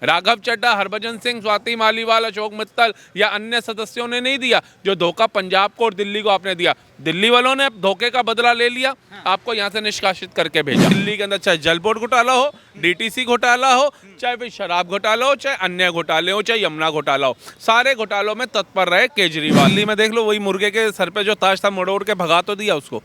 राघव चड्ढा, हरभजन सिंह, स्वाति मालीवाल, अशोक मित्तल या अन्य सदस्यों ने नहीं दिया। जो धोखा पंजाब को और दिल्ली को आपने दिया, दिल्ली वालों ने धोखे का बदला ले लिया, आपको यहाँ से निष्कासित करके भेजा। दिल्ली के अंदर चाहे जल बोर्ड घोटाला हो, डीटीसी घोटाला हो, चाहे फिर शराब घोटाला हो, चाहे अन्य घोटाले हो, चाहे यमुना घोटाला हो, सारे घोटालों में तत्पर रहे केजरीवाल। दिल्ली में देख लो, वही मुर्गे के सर पे जो ताज था मोड़ के भगा तो दिया उसको,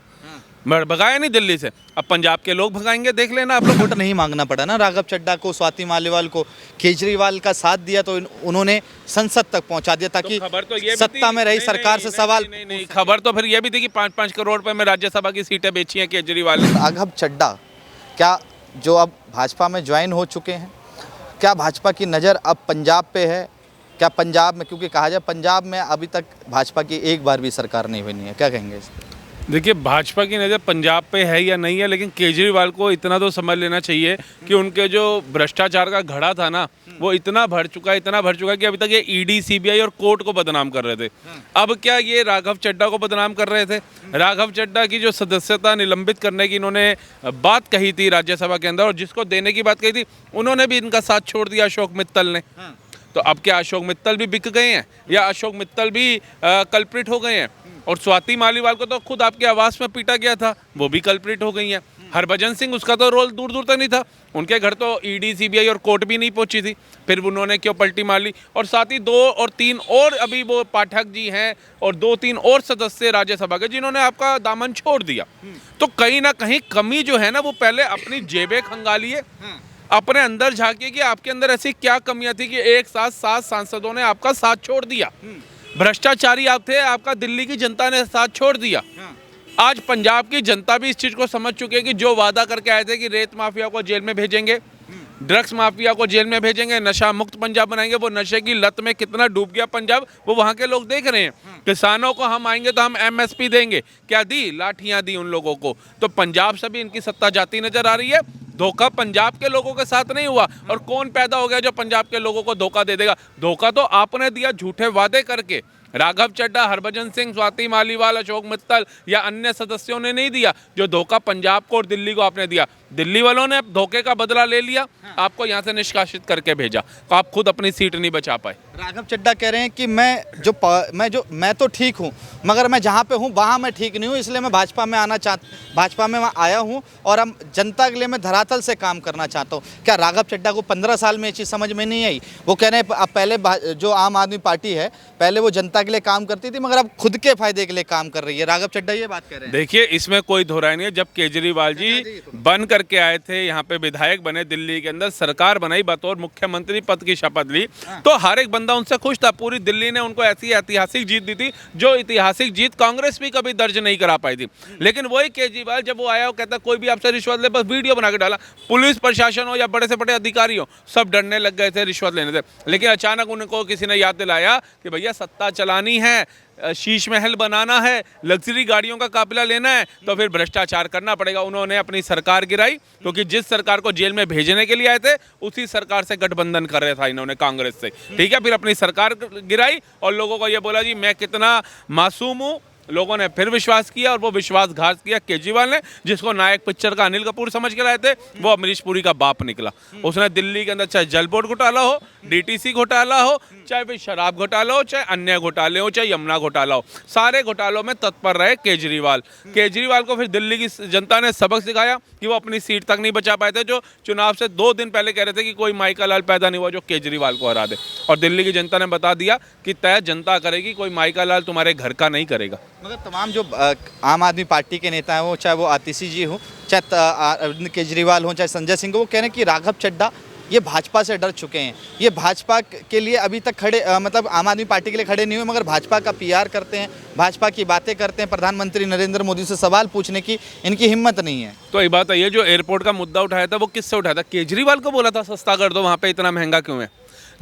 भगाया नहीं दिल्ली से। अब पंजाब के लोग भगाएंगे, देख लेना आप लोग। वोट नहीं मांगना पड़ा ना राघव चड्ढा को, स्वाति मालीवाल को। केजरीवाल का साथ दिया तो उन्होंने संसद तक पहुंचा दिया ताकि खबर तो ये सत्ता में रही सरकार से सवाल। नहीं, खबर तो फिर ये भी थी कि 5-5 करोड़ रुपए में राज्यसभा की सीटें बेची हैं केजरीवाल ने। राघव चड्ढा क्या जो अब भाजपा में ज्वाइन हो चुके हैं, क्या भाजपा की नज़र अब पंजाब पे है? क्या पंजाब में, क्योंकि कहा जाए पंजाब में अभी तक भाजपा की एक बार भी सरकार नहीं बनी है, क्या कहेंगे इस पर? देखिए, भाजपा की नज़र पंजाब पे है या नहीं है, लेकिन केजरीवाल को इतना तो समझ लेना चाहिए कि उनके जो भ्रष्टाचार का घड़ा था ना, वो इतना भर चुका है कि अभी तक ये ईडी, सीबीआई और कोर्ट को बदनाम कर रहे थे। अब क्या ये राघव चड्ढा को बदनाम कर रहे थे? राघव चड्ढा की जो सदस्यता निलंबित करने की इन्होंने बात कही थी राज्यसभा के अंदर, और जिसको देने की बात कही थी, उन्होंने भी इनका साथ छोड़ दिया, अशोक मित्तल ने। तो अब क्या अशोक मित्तल भी बिक गए हैं या अशोक मित्तल भी कल्प्रिट हो गए हैं? और स्वाति मालीवाल को तो खुद आपके आवास में पीटा गया था, वो भी कल्प्रिट हो गई हैं। हरभजन सिंह, उसका तो रोल दूर दूर तक नहीं था, उनके घर तो ईडी, सीबीआई और कोर्ट भी नहीं पहुंची थी, फिर उन्होंने क्यों पलटी मार ली? और साथ ही 2 और 3 और अभी वो पाठक जी हैं और 2-3 और सदस्य राज्यसभा के, जिन्होंने आपका दामन छोड़ दिया। तो कहीं ना कहीं कमी जो है ना, वो पहले अपनी जेबें खंगालिए, अपने अंदर झांकिए कि आपके अंदर ऐसी क्या कमियां थी कि एक साथ 7 सांसदों ने आपका साथ छोड़ दिया। भ्रष्टाचारी आप थे, आपका दिल्ली की जनता ने साथ छोड़ दिया। आज पंजाब की जनता भी इस चीज को समझ चुकी है कि जो वादा करके आए थे कि रेत माफिया को जेल में भेजेंगे, ड्रग्स माफिया को जेल में भेजेंगे, नशा मुक्त पंजाब बनाएंगे, वो नशे की लत में कितना डूब गया पंजाब, वो वहां के लोग देख रहे हैं। किसानों को हम आएंगे तो हम एमएसपी देंगे, क्या दी? लाठियां दी उन लोगों को। तो पंजाब से भी इनकी सत्ता जाती नजर आ रही है। धोखा पंजाब के लोगों के साथ नहीं हुआ। और कौन पैदा हो गया जो पंजाब के लोगों को धोखा दे देगा? धोखा तो आपने दिया झूठे वादे करके। राघव चड्ढा, हरभजन सिंह, स्वाति मालीवाल, अशोक मित्तल या अन्य सदस्यों ने नहीं दिया। जो धोखा पंजाब को और दिल्ली को आपने दिया, दिल्ली वालों ने धोखे का बदला ले लिया, आपको यहाँ से निष्कासित करके भेजा, तो आप खुद अपनी सीट नहीं बचा पाए। राघव चड्ढा कह रहे हैं कि मैं तो ठीक हूँ, मगर मैं जहाँ पे हूँ वहाँ मैं ठीक नहीं हूँ, इसलिए मैं भाजपा में भाजपा में आया हूँ और हम जनता के लिए मैं धरातल से काम करना चाहता हूँ। क्या राघव चड्ढा को 15 साल में ये चीज़ समझ में नहीं आई? वो कह रहे हैं अब पहले जो आम आदमी पार्टी है, पहले वो जनता के लिए काम करती थी, मगर अब खुद के फायदे के लिए काम कर रही है। राघव चड्ढा ये बात कह रहे हैं। देखिए, इसमें कोई दोहराई नहीं है। जब केजरीवाल जी बन करके आए थे, यहाँ पे विधायक बने, दिल्ली के अंदर सरकार बनाई, बतौर मुख्यमंत्री पद की शपथ ली, तो हर एक बंदा उनसे खुश था। पूरी दिल्ली ने उनको ऐसी ऐतिहासिक जीत दी थी, जो ऐतिहासिक जीत कांग्रेस भी कभी दर्ज नहीं करा पाई थी। लेकिन वही केजरीवाल जब वो आया, वो कहता कोई भी आपसे रिश्वत ले, बस वीडियो बना के डाला, पुलिस प्रशासन हो या बड़े से बड़े अधिकारी हो, सब डरने लग गए थे रिश्वत लेने से। लेकिन अचानक उनको किसी ने याद दिलाया कि भैया सत्ता चलानी है, शीश महल बनाना है, लग्जरी गाड़ियों का काफिला लेना है, तो फिर भ्रष्टाचार करना पड़ेगा। उन्होंने अपनी सरकार गिराई, क्योंकि जिस सरकार को जेल में भेजने के लिए आए थे, उसी सरकार से गठबंधन कर रहा था इन्होंने, कांग्रेस से। ठीक है, फिर अपनी सरकार गिराई और लोगों को ये बोला जी मैं कितना मासूम हूँ। लोगों ने फिर विश्वास किया और वो विश्वासघात किया केजरीवाल ने, जिसको नायक पिक्चर का अनिल कपूर समझ के लाए थे, वो अमरीश पुरी का बाप निकला। उसने दिल्ली के अंदर चाहे जल बोर्ड घोटाला हो, डीटीसी घोटाला हो, चाहे फिर शराब घोटाला हो, चाहे अन्य घोटाले हो, चाहे यमुना घोटाला हो, सारे घोटालों में तत्पर रहे केजरीवाल। केजरीवाल को फिर दिल्ली की जनता ने सबक सिखाया कि वो अपनी सीट तक नहीं बचा पाए थे। जो चुनाव से 2 दिन पहले कह रहे थे कि कोई माइका लाल पैदा नहीं हुआ जो केजरीवाल को हरा दे, और दिल्ली की जनता ने बता दिया कि तय जनता करेगी, कोई माइका लाल तुम्हारे घर का नहीं करेगा। मगर तमाम जो आम आदमी पार्टी के नेता हैं, वो चाहे वो आतिशी जी हो, चाहे अरविंद केजरीवाल हो, चाहे संजय सिंह हो, वो कह रहे हैं कि राघव चड्ढा ये भाजपा से डर चुके हैं, ये भाजपा के लिए अभी तक खड़े मतलब आम आदमी पार्टी के लिए खड़े नहीं हुए, मगर भाजपा का पीआर करते हैं, भाजपा की बातें करते हैं, प्रधानमंत्री नरेंद्र मोदी से सवाल पूछने की इनकी हिम्मत नहीं है। तो ये बात है, ये जो एयरपोर्ट का मुद्दा उठाया था, वो किससे उठाया था? केजरीवाल को बोला था सस्ता कर दो, वहाँ पे इतना महंगा क्यों है?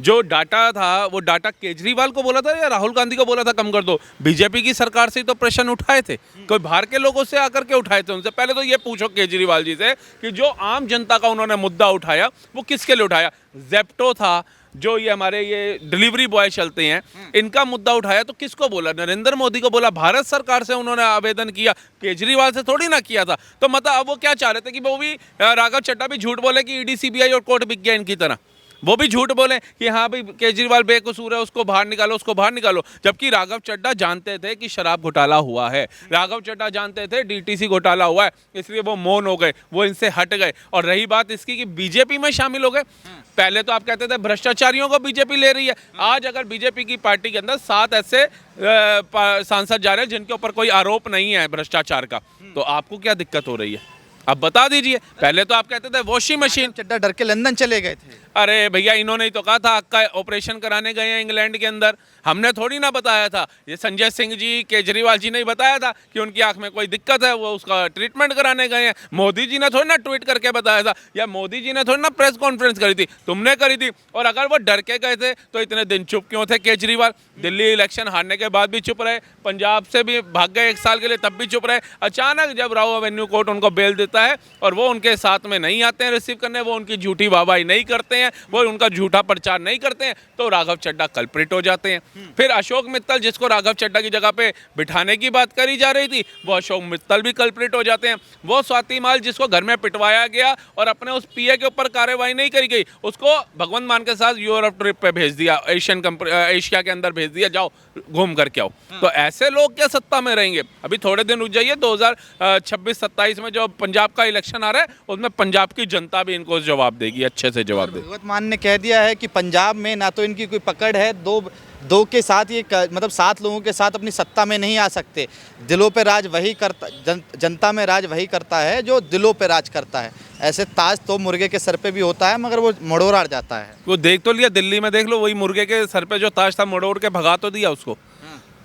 जो डाटा था, वो डाटा केजरीवाल को बोला था या राहुल गांधी को बोला था कम कर दो? बीजेपी की सरकार से तो प्रश्न उठाए थे, कोई बाहर के लोगों से आकर के उठाए थे? उनसे पहले तो ये पूछो केजरीवाल जी से कि जो आम जनता का उन्होंने मुद्दा उठाया, वो किसके लिए उठाया? जेप्टो था, जो ये हमारे ये डिलीवरी बॉय चलते हैं, इनका मुद्दा उठाया, तो किसको बोला? नरेंद्र मोदी को बोला, भारत सरकार से उन्होंने आवेदन किया, केजरीवाल से थोड़ी ना किया था। तो मतलब अब वो क्या चाह रहे थे कि वो भी राघव चड्ढा भी झूठ बोले कि ईडी, सीबीआई और कोर्ट बिक गया इनकी तरह। वो भी झूठ बोले कि हाँ भाई केजरीवाल बेकसूर है, उसको बाहर निकालो, उसको बाहर निकालो, जबकि राघव चड्ढा जानते थे कि शराब घोटाला हुआ है, राघव चड्ढा जानते थे डीटीसी घोटाला हुआ है, इसलिए वो मौन हो गए, वो इनसे हट गए। और रही बात इसकी कि बीजेपी में शामिल हो गए, पहले तो आप कहते थे भ्रष्टाचारियों को बीजेपी ले रही है, आज अगर बीजेपी की पार्टी के अंदर 7 ऐसे सांसद जा रहे हैं जिनके ऊपर कोई आरोप नहीं है भ्रष्टाचार का, तो आपको क्या दिक्कत हो रही है? अब बता दीजिए। पहले तो आप कहते थे वॉशिंग मशीन, चड्ढा डर के लंदन चले गए थे। अरे भैया इन्होंने ही तो कहा था आपका ऑपरेशन कराने गए हैं इंग्लैंड के अंदर, हमने थोड़ी ना बताया था, ये संजय सिंह जी केजरीवाल जी ने ही बताया था कि उनकी आंख में कोई दिक्कत है, वो उसका ट्रीटमेंट कराने गए हैं। मोदी जी ने थोड़ी ना ट्वीट करके बताया था, या मोदी जी ने थोड़ी ना प्रेस कॉन्फ्रेंस करी थी, तुमने करी थी। और अगर वो डर के गए थे तो इतने दिन चुप क्यों थे केजरीवाल? दिल्ली इलेक्शन हारने के बाद भी चुप रहे, पंजाब से भी भाग गए 1 साल के लिए, तब भी चुप रहे। अचानक जब राव एवेन्यू कोर्ट उनको बेल देता है और वो उनके साथ में नहीं आते हैं रिसीव करने, वो उनकी झूठी वाहवाही नहीं करते हैं, वो उनका झूठा प्रचार नहीं करते हैं, तो राघव चड्ढा कल्प्रिट हो जाते हैं। फिर अशोक मित्तल, जिसको राघव चड्ढा की जगह पे बिठाने की बात करी जा रही थी, वो अशोक मित्तल भी कल्प्रिट हो जाते हैं। वो स्वाति माल जिसको घर में पिटवाया गया और अपने उस पीए के ऊपर कार्रवाई नहीं करी गई, उसको भगवंत मान के साथ यूरोप ट्रिप पे भेज दिया, एशिया के अंदर भेज दिया, जाओ घूम करके आओ। तो ऐसे लोग क्या सत्ता में रहेंगे? अभी थोड़े दिन रुक जाइए, 2026-27 में जो पंजाब का इलेक्शन आ रहा है उसमें पंजाब की जनता भी इनको जवाब देगी, अच्छे से जवाब देगी। भगवंत मान ने कह दिया है कि पंजाब में ना तो इनकी कोई पकड़ है, दो के साथ ये मतलब 7 लोगों के साथ अपनी सत्ता में नहीं आ सकते। दिलों पे राज वही करता, जनता में राज वही करता है जो दिलों पे राज करता है। ऐसे ताज तो मुर्गे के सर पे भी होता है, मगर वो मड़ोड़ जाता है। वो देख तो लिया, दिल्ली में देख लो, वही मुर्गे के सर पे जो ताज था मड़ोड़ के भगा तो दिया उसको,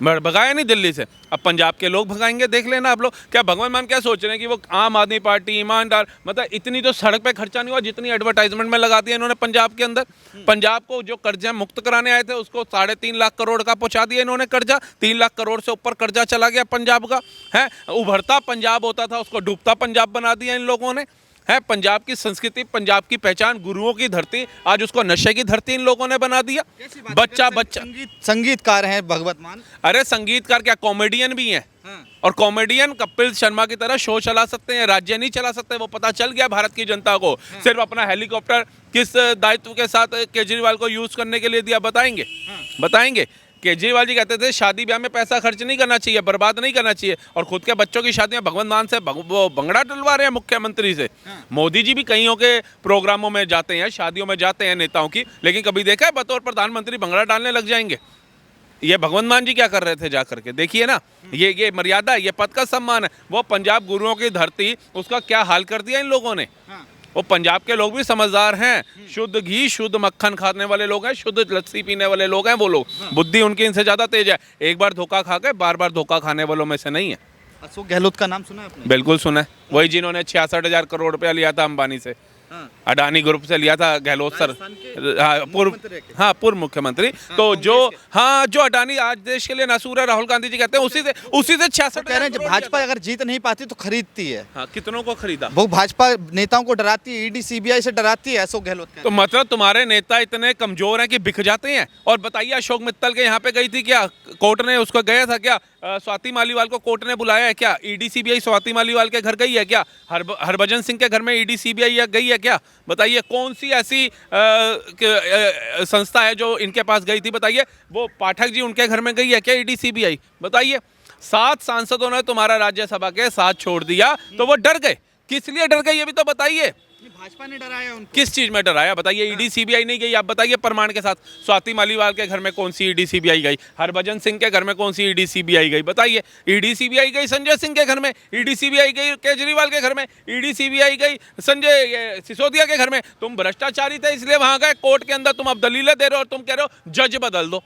भगाया नहीं दिल्ली से। अब पंजाब के लोग भगाएंगे, देख लेना आप लोग। क्या भगवंत मान क्या सोच रहे हैं कि वो आम आदमी पार्टी ईमानदार, मतलब इतनी तो सड़क पे खर्चा नहीं हुआ जितनी एडवर्टाइजमेंट में लगा दिया इन्होंने पंजाब के अंदर। पंजाब को जो कर्जे मुक्त कराने आए थे उसको 3.5 लाख करोड़ का पहुंचा दिया इन्होंने कर्जा, 3 लाख करोड़ से ऊपर कर्जा चला गया पंजाब का है। उभरता पंजाब होता था उसको डूबता पंजाब बना दिया इन लोगों ने है। पंजाब की संस्कृति, पंजाब की पहचान, गुरुओं की धरती, आज उसको नशे की धरती इन लोगों ने बना दिया। बच्चा संगीतकार हैं भगवंत मान। अरे संगीतकार क्या, कॉमेडियन भी हैं। और कॉमेडियन कपिल शर्मा की तरह शो चला सकते हैं, राज्य नहीं चला सकते। वो पता चल गया भारत की जनता को। सिर्फ अपना हेलीकॉप्टर किस दायित्व के साथ केजरीवाल को यूज करने के लिए दिया, बताएंगे। केजरीवाल जी कहते थे शादी ब्याह में पैसा खर्च नहीं करना चाहिए, बर्बाद नहीं करना चाहिए, और खुद के बच्चों की शादियां भगवंत मान से वो बंगड़ा डलवा रहे हैं मुख्यमंत्री से। मोदी जी भी कईयों के प्रोग्रामों में जाते हैं, शादियों में जाते हैं नेताओं की, लेकिन कभी देखा है बतौर प्रधानमंत्री बंगड़ा डालने लग जाएंगे? ये भगवंत मान जी क्या कर रहे थे जा करके, देखिए ना। ये मर्यादा, ये पद का सम्मान है। वो पंजाब गुरुओं की धरती, उसका क्या हाल कर दिया इन लोगों ने। वो पंजाब के लोग भी समझदार हैं, शुद्ध घी शुद्ध मक्खन खाने वाले लोग हैं, शुद्ध लस्सी पीने वाले लोग हैं वो लोग। बुद्धि उनकी इनसे ज्यादा तेज है। एक बार धोखा खा के बार बार धोखा खाने वालों में से नहीं है। अशोक गहलोत का नाम सुना है आपने? बिल्कुल सुना है, वही जिन्होंने 66,000 करोड़ रुपया लिया था अंबानी से, अडानी ग्रुप से लिया था गहलोत सर। पूर्व मुख्यमंत्री। तो जो अडानी आज देश के लिए नासूर है, राहुल गांधी जी कहते हैं उसी से 66 कह रहे हैं। जब भाजपा अगर जीत नहीं पाती तो खरीदती है। कितनों को खरीदा? वो भाजपा नेताओं को डराती है, ईडी सीबीआई से डराती है अशोक गहलोत। तो मतलब तुम्हारे नेता इतने कमजोर हैं कि बिक जाते हैं। और बताइए अशोक मित्तल के यहाँ पे गई थी क्या, कोर्ट ने उसको गया था क्या? स्वाति मालीवाल को कोर्ट ने बुलाया है क्या? ईडी सीबीआई स्वाति मालीवाल के घर गई है क्या? हरभजन सिंह के घर में ईडी सीबीआई गई है क्या? बताइए कौन सी ऐसी संस्था है जो इनके पास गई थी? बताइए वो पाठक जी उनके घर में गई है क्या ईडी सीबीआई? बताइए। 7 सांसदों ने तुम्हारा राज्यसभा के साथ छोड़ दिया तो वो डर गए। किस लिए डर गए ये भी तो बताइए। भाजपा ने डराया उनको। किस चीज में डराया बताइए? ईडी सीबीआई नहीं गई, आप बताइए प्रमाण के साथ। स्वाति मालीवाल के घर में कौन सी ईडी सीबीआई गई? हरभजन सिंह के घर में कौन सी ईडी सीबीआई गई? बताइए। ईडी सीबीआई गई संजय सिंह के घर में, ईडी सीबीआई गई केजरीवाल के घर में, ईडी सीबीआई गई संजय सिसोदिया के घर में। तुम भ्रष्टाचारी थे इसलिए वहां गए कोर्ट के अंदर, तुम अब दलीलें दे रहे हो और तुम कह रहे हो जज बदल दो।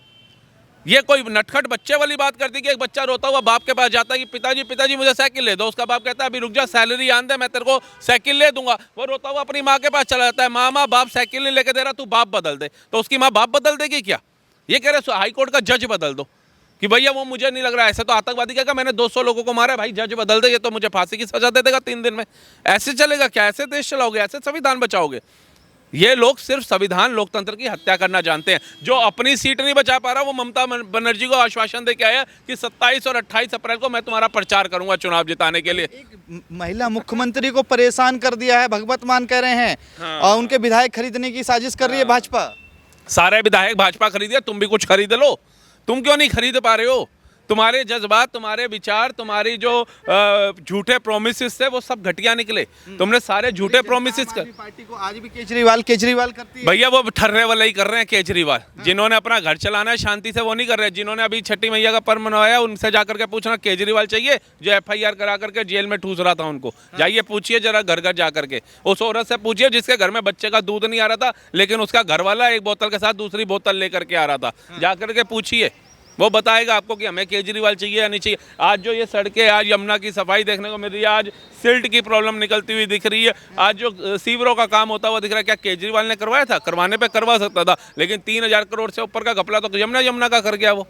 ये कोई नटखट बच्चे वाली बात करती कि एक बच्चा रोता हुआ बाप के पास जाता है कि पिताजी मुझे साइकिल ले दो। उसका बाप कहता है अभी रुक जा, सैलरी आन दे, मैं तेरे को साइकिल ले दूंगा। वो रोता हुआ अपनी माँ के पास चला जाता है, माँ बाप साइकिल नहीं लेके दे रहा, तू बाप बदल दे। तो उसकी माँ बाप बदल देगी क्या? ये कह रहे हाई कोर्ट का जज बदल दो कि भैया वो मुझे नहीं लग रहा। ऐसे तो आतंकवादी कहेगा मैंने 200 लोगों को मारा, भाई जज बदल दे, ये तो मुझे फांसी की सजा दे देगा 3 दिन में। ऐसे चलेगा क्या? ऐसे देश चलाओगे? ऐसे संविधान बचाओगे? ये लोग सिर्फ संविधान लोकतंत्र की हत्या करना जानते हैं। जो अपनी सीट नहीं बचा पा रहा वो ममता बनर्जी को आश्वासन दे के आया कि 27 और 28 अप्रैल को मैं तुम्हारा प्रचार करूंगा चुनाव जिताने के लिए। एक महिला मुख्यमंत्री को परेशान कर दिया है, भगवत मान कह रहे हैं। हाँ। और उनके विधायक खरीदने की साजिश कर रही है भाजपा। सारे विधायक भाजपा खरीदिए, तुम भी कुछ खरीद लो। तुम क्यों नहीं खरीद पा रहे हो? तुम्हारे जज्बात, तुम्हारे विचार, तुम्हारी जो झूठे प्रोमिसेस थे वो सब घटिया निकले। तुमने सारे झूठे प्रोमिसेस कर। पार्टी को आज भी केजरीवाल करती है। भैया वो ठर्रे वाला ही कर रहे हैं केजरीवाल। जिन्होंने अपना घर चलाना है शांति से वो नहीं कर रहे। जिन्होंने अभी छठी मैया का पर्व मनवाया उनसे जाकर के पूछना केजरीवाल चाहिए जो FIR करा करके जेल में ठूस रहा था उनको। जाइए पूछिए जरा घर घर जाकर के। उस औरत से पूछिए जिसके घर में बच्चे का दूध नहीं आ रहा था लेकिन उसका घर वाला एक बोतल के साथ दूसरी बोतल लेकर के आ रहा था। जाकर के पूछिए, वो बताएगा आपको कि हमें केजरीवाल चाहिए या नहीं चाहिए। आज जो ये सड़कें, आज यमुना की सफाई देखने को मिल रही है, आज सिल्ट की प्रॉब्लम निकलती हुई दिख रही है, आज जो सीवरों का काम होता हुआ दिख रहा है, क्या केजरीवाल ने करवाया था? करवाने पे करवा सकता था, लेकिन 3000 करोड़ से ऊपर का घपला तो यमुना का कर गया वो।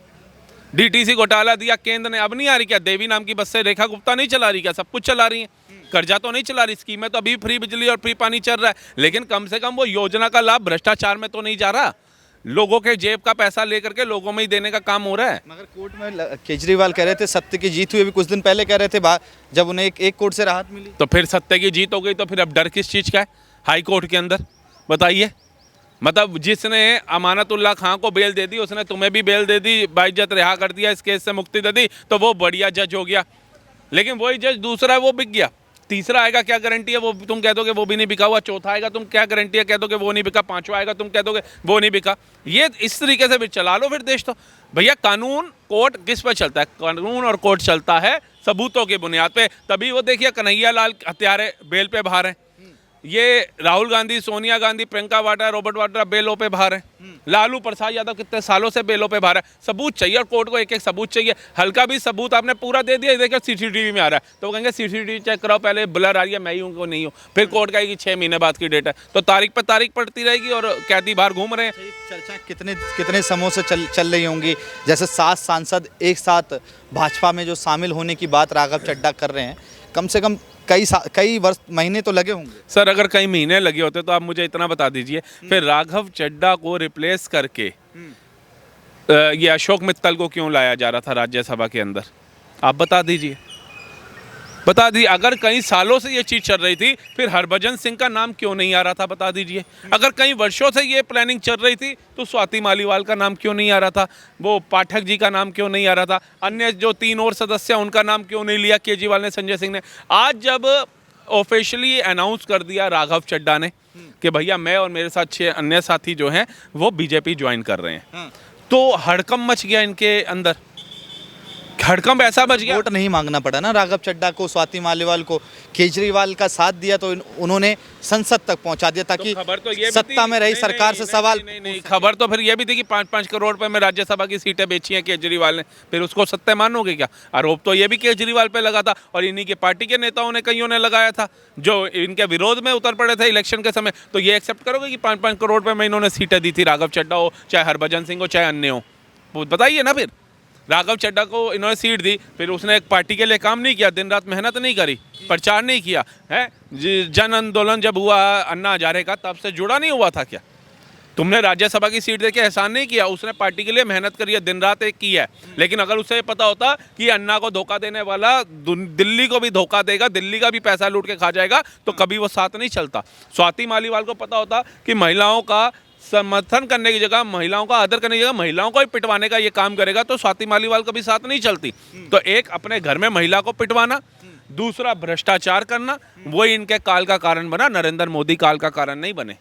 DTC घोटाला दिया केंद्र ने। अब नहीं आ रही क्या देवी नाम की बस से रेखा गुप्ता नहीं चला रही क्या? सब कुछ चला रही है। कर्जा तो नहीं चला रही, स्कीमें तो अभी फ्री बिजली और फ्री पानी चल रहा है, लेकिन कम से कम वो योजना का लाभ भ्रष्टाचार में तो नहीं जा रहा। लोगों के जेब का पैसा लेकर के लोगों में ही देने का काम हो रहा है। मगर कोर्ट में केजरीवाल कह रहे थे सत्य की जीत हुई। अभी कुछ दिन पहले कह रहे थे जब उन्हें एक कोर्ट से राहत मिली। तो फिर सत्य की जीत हो गई तो फिर अब डर किस चीज़ का है हाई कोर्ट के अंदर? बताइए। मतलब जिसने अमानतुल्लाह खां को बेल दे दी उसने तुम्हें भी बेल दे दी, बाइज्जत रिहा कर दिया, इस केस से मुक्ति दे दी, तो वो बढ़िया जज हो गया। लेकिन वही जज दूसरा है वो बिक गया। तीसरा आएगा, क्या गारंटी है वो तुम कह दोगे वो भी नहीं बिका हुआ। चौथा आएगा, तुम क्या गारंटी है कह दोगे वो नहीं बिका। पांचवा आएगा, तुम कह दोगे वो नहीं बिका। ये इस तरीके से भी चला लो फिर देश। तो भैया कानून, कोर्ट किस पे चलता है? कानून और कोर्ट चलता है सबूतों की बुनियाद पे। तभी वो देखिए कन्हैया लाल हत्यारे बेल पे बाहर हैं। ये राहुल गांधी, सोनिया गांधी, प्रियंका वाड्रा, रॉबर्ट वाड्रा बेलों पे बाहर हैं। लालू प्रसाद यादव कितने सालों से बेलों पे बाहर है। सबूत चाहिए और कोर्ट को एक एक सबूत चाहिए। हल्का भी सबूत आपने पूरा दे दिया, देखिए CCTV में आ रहा है तो वो कहेंगे CCTV चेक कराओ, पहले ब्लर आ रही है, मैं ही हूँ को नहीं हूँ। फिर कोर्ट कहेगी 6 महीने बाद की डेट है, तो तारीख पे तारीख पड़ती रहेगी और कैदी बाहर घूम रहे हैं। चर्चा कितने समय से चल रही होंगी। जैसे 7 सांसद एक साथ भाजपा में जो शामिल होने की बात राघव चड्ढा कर रहे हैं, कम से कम कई वर्ष, महीने तो लगे होंगे। सर अगर कई महीने लगे होते तो आप मुझे इतना बता दीजिए, फिर राघव चड्ढा को रिप्लेस करके ये अशोक मित्तल को क्यों लाया जा रहा था राज्यसभा के अंदर? आप बता दीजिए। बता दी। अगर कई सालों से ये चीज़ चल रही थी फिर हरभजन सिंह का नाम क्यों नहीं आ रहा था? बता दीजिए। अगर कई वर्षों से ये प्लानिंग चल रही थी तो स्वाति मालीवाल का नाम क्यों नहीं आ रहा था? वो पाठक जी का नाम क्यों नहीं आ रहा था? अन्य जो 3 और सदस्य उनका नाम क्यों नहीं लिया केजरीवाल ने, संजय सिंह ने? आज जब ऑफिशियली अनाउंस कर दिया राघव चड्ढा ने कि भैया मैं और मेरे साथ 6 अन्य साथी जो हैं वो BJP ज्वाइन कर रहे हैं, तो हड़कंप मच गया इनके अंदर। हड़कंप ऐसा बच गया। वोट नहीं मांगना पड़ा ना राघव चड्ढा को, स्वाति मालीवाल को। केजरीवाल का साथ दिया तो उन्होंने संसद तक पहुंचा दिया ताकि खबर तो ये सत्ता में रही सरकार से सवाल। नहीं, खबर तो फिर ये भी थी कि 5-5 करोड़ रुपए में राज्यसभा की सीटें बेची हैं केजरीवाल ने। फिर उसको सत्य मानोगे क्या? आरोप तो ये भी केजरीवाल पे लगा था और इन्हीं के पार्टी के नेताओं ने कईयों ने लगाया था जो इनके विरोध में उतर पड़े थे इलेक्शन के समय। तो ये एक्सेप्ट करोगे कि 5-5 करोड़ रुपए में इन्होंने सीटें दी थी? राघव चड्ढा हो, चाहे हरभजन सिंह हो, चाहे अन्य हो, बताइए ना। फिर राघव चड्ढा को इन्होंने सीट दी, फिर उसने एक पार्टी के लिए काम नहीं किया, दिन रात मेहनत नहीं करी, प्रचार नहीं किया है। जन आंदोलन जब हुआ अन्ना हजारे का, तब से जुड़ा नहीं हुआ था क्या? तुमने राज्यसभा की सीट देके एहसान नहीं किया। उसने पार्टी के लिए मेहनत करी है, दिन रात एक की है। लेकिन अगर उसे पता होता कि अन्ना को धोखा देने वाला दिल्ली को भी धोखा देगा, दिल्ली का भी पैसा लूट के खा जाएगा, तो कभी वो साथ नहीं चलता। स्वाति मालीवाल को पता होता कि महिलाओं का समर्थन करने की जगह, महिलाओं का आदर करने की जगह महिलाओं को ही पिटवाने का ये काम करेगा, तो स्वाति मालीवाल कभी साथ नहीं चलती। तो एक अपने घर में महिला को पिटवाना, दूसरा भ्रष्टाचार करना, वही इनके काल का कारण बना। नरेंद्र मोदी काल का कारण नहीं बने।